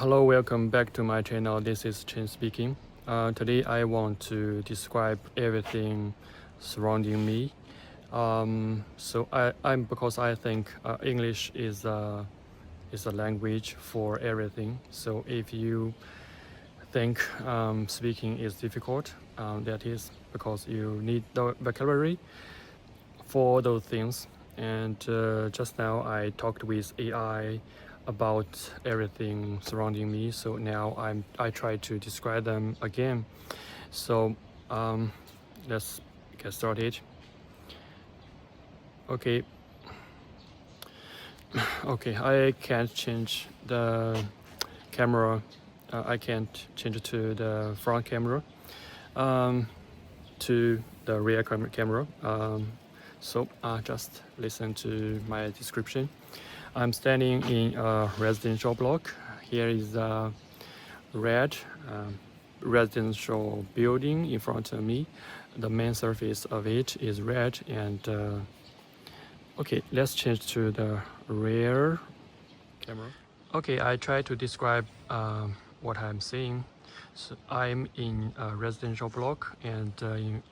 Hello, welcome back to my channel. This is Chen speaking. Today I want to describe everything surrounding me. I'm because I think English is a language for everything. So if you think speaking is difficult, that is because you need the vocabulary for those things. And just now I talked with AI about everything surrounding me. So now I try to describe them again. So let's get started. Okay. Okay, I can't change the camera. I can't change it to the front camera, to the rear camera. So just listen to my description. I'm standing in a residential block. Here is a red residential building in front of me. The main surface of it is red, and okay, let's change to the rear camera. Okay, I try to describe what I'm seeing. So I'm in a residential block, and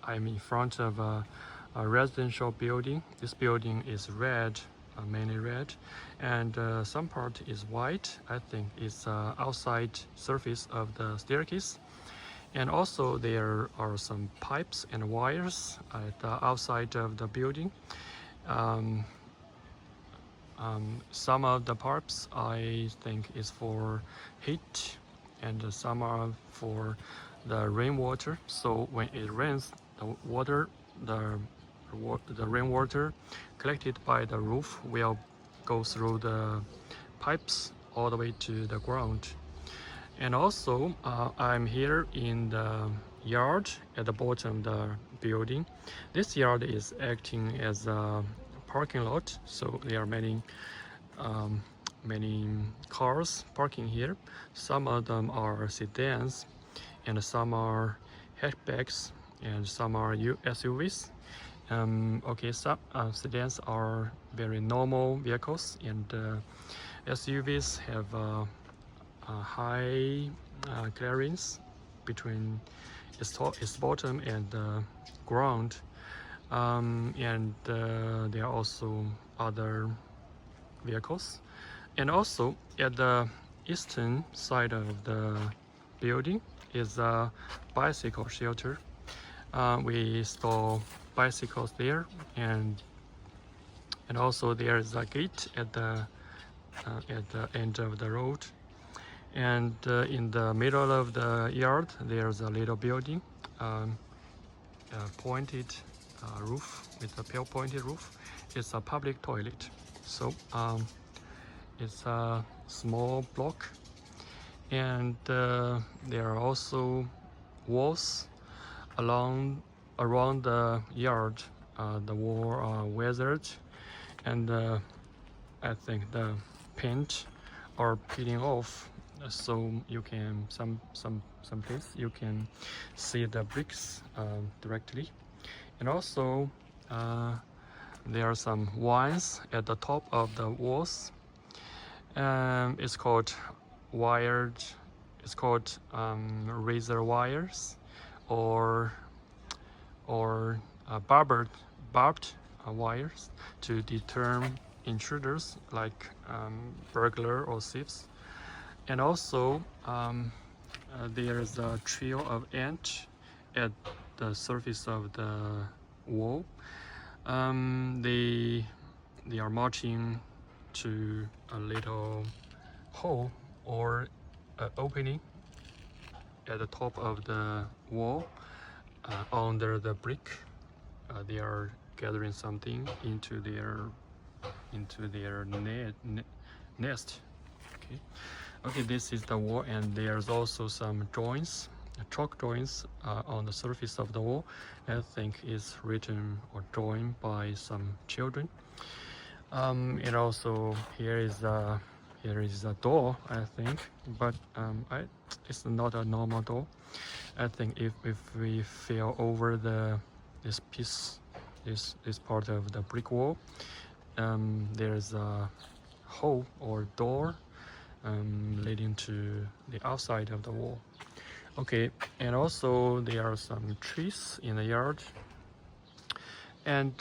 I'm in front of a residential building. This building is red, mainly red, and some part is white. I think it's outside surface of the staircase. And also there are some pipes and wires at the outside of the building. Some of the pipes I think is for heat, and some are for the rainwater. So when it rains, the rainwater collected by the roof will go through the pipes all the way to the ground. And also I'm here in the yard at the bottom of the building. This yard is acting as a parking lot, so there are many cars parking here. Some of them are sedans, and some are hatchbacks, and some are SUVs. Okay, some sedans are very normal vehicles, and SUVs have a high clearance between its bottom and the ground. And there are also other vehicles. And also at the eastern side of the building is a bicycle shelter. We store bicycles there, and also there is a gate at the end of the road. And in the middle of the yard there's a little building, pointed roof with a pale pointed roof. It's a public toilet. So it's a small block, and there are also walls around the yard. The wall are weathered, and I think the paint are peeling off, so you can some place you can see the bricks directly. And also there are some wires at the top of the walls. It's called razor wires, or barbed wires to deter intruders like burglar or thieves. And also there's a trail of ants at the surface of the wall. They are marching to a little hole or opening at the top of the wall, under the brick. They are gathering something into their nest. Okay, this is the wall, and there's also some joints, chalk joints on the surface of the wall. I think is written or drawn by some children. And also here is a door, I think, but it's not a normal door. I think if we fell over this part of the brick wall, there's a hole or door leading to the outside of the wall. Okay, and also there are some trees in the yard, and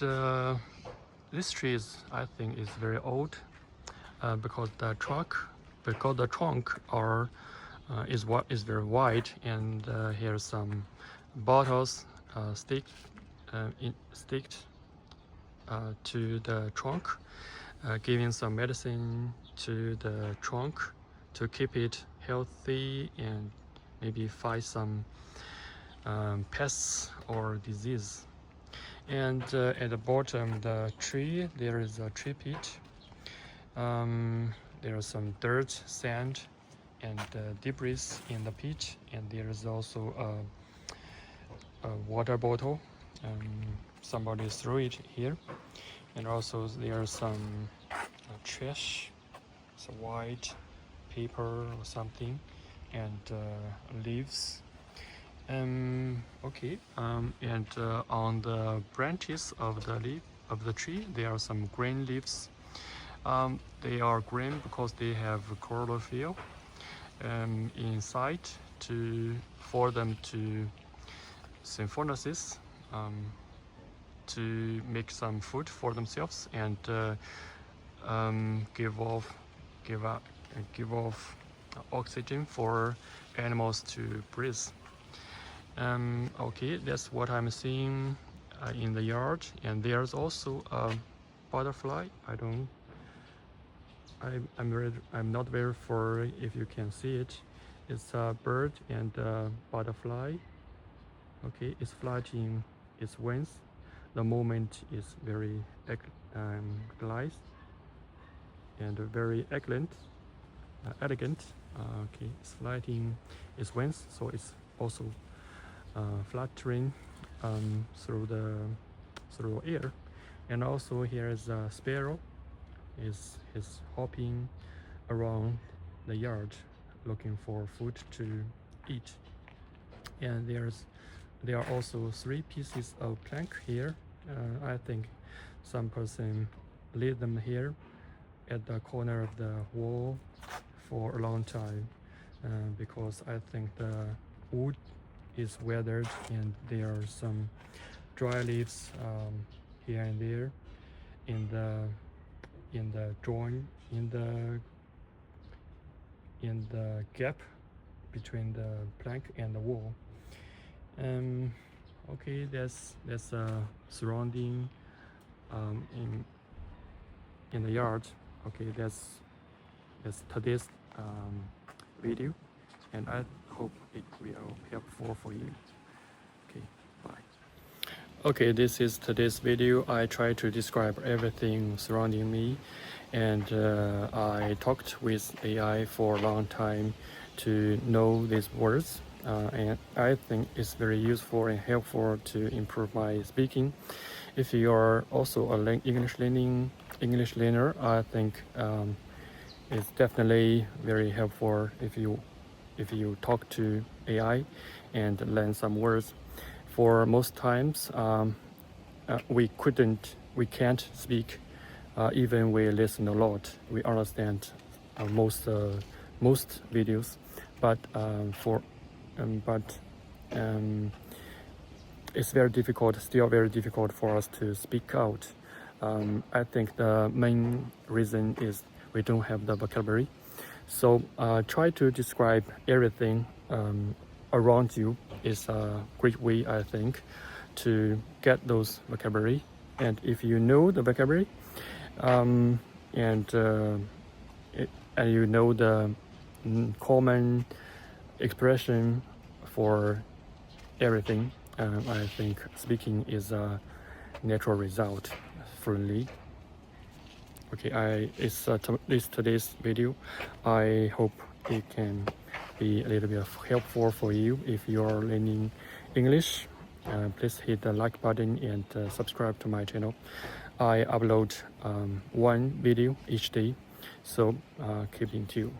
this tree is, I think, is very old because the trunk is very wide, and here's some bottles sticked to the trunk, giving some medicine to the trunk to keep it healthy and maybe fight some pests or disease. And at the bottom of the tree there is a tree pit. There is some dirt, sand, and debris in the pit, and there is also a water bottle. Somebody threw it here, and also there are some trash, some white paper or something, and leaves. Okay, and on the branches of the tree there are some green leaves. They are green because they have chlorophyll inside for them to synthesis, to make some food for themselves and give off oxygen for animals to breathe. Okay, that's what I'm seeing in the yard, and there's also a butterfly. I'm not very sure if you can see it. It's a bird and a butterfly. Okay, it's flapping its wings. The movement is very glide and very elegant. Okay, it's flapping its wings, so it's also fluttering through air. And also here is a sparrow. Is hopping around the yard looking for food to eat. And there are also 3 pieces of plank here. I think some person laid them here at the corner of the wall for a long time, because I think the wood is weathered and there are some dry leaves here and there in the joint, in the gap between the plank and the wall. Okay, that's surrounding in the yard. Okay, that's today's video, and I hope it will helpful for you. Okay, bye. Okay, this is today's video. I try to describe everything surrounding me, and I talked with AI for a long time to know these words, and I think it's very useful and helpful to improve my speaking. If you are also a English learner, I think it's definitely very helpful if you talk to AI and learn some words. For most times, we can't speak, even we listen a lot. We understand most videos, but it's still very difficult for us to speak out. I think the main reason is we don't have the vocabulary. So try to describe everything around you is a great way, I think, to get those vocabulary. And if you know the vocabulary, and you know the common expression for everything, I think speaking is a natural result fluently. Okay, it's today's video. I hope it can be a little bit helpful for you if you are learning English. Please hit the like button and subscribe to my channel. I upload one video each day, so keep in tune.